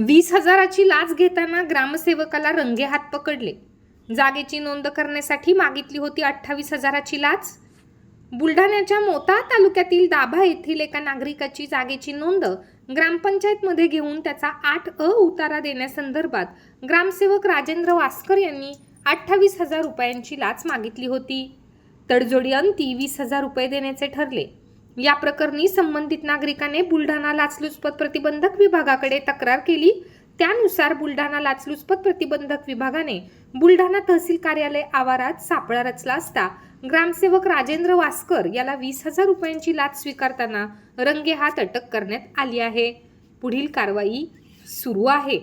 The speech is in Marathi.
20,000ची लाच घेताना ग्रामसेवकाला रंगेहात पकडले. जागेची नोंद करण्यासाठी मागितली होती 28,000ची लाच. बुलढाण्याच्या मोता तालुक्यातील दाभा येथील एका नागरिकाची जागेची नोंद ग्रामपंचायतमध्ये घेऊन त्याचा 8अ उतारा देण्यासंदर्भात ग्रामसेवक राजेंद्र वास्कर यांनी 28,000 रुपयांची लाच मागितली होती. तडजोडी अंती 20,000 रुपये देण्याचे ठरले. या प्रकरणी संबंधित नागरिकाने बुलढाणा लाचलुचपत प्रतिबंधक विभागाकडे तक्रार केली. त्यानुसार बुलढाणा लाचलुचपत प्रतिबंधक विभागाने बुलढाणा तहसील कार्यालय आवारात सापळा रचला असता ग्रामसेवक राजेंद्र वास्कर याला 20,000 रुपयांची लाच स्वीकारताना रंगेहात अटक करण्यात आली आहे. पुढील कारवाई सुरू आहे.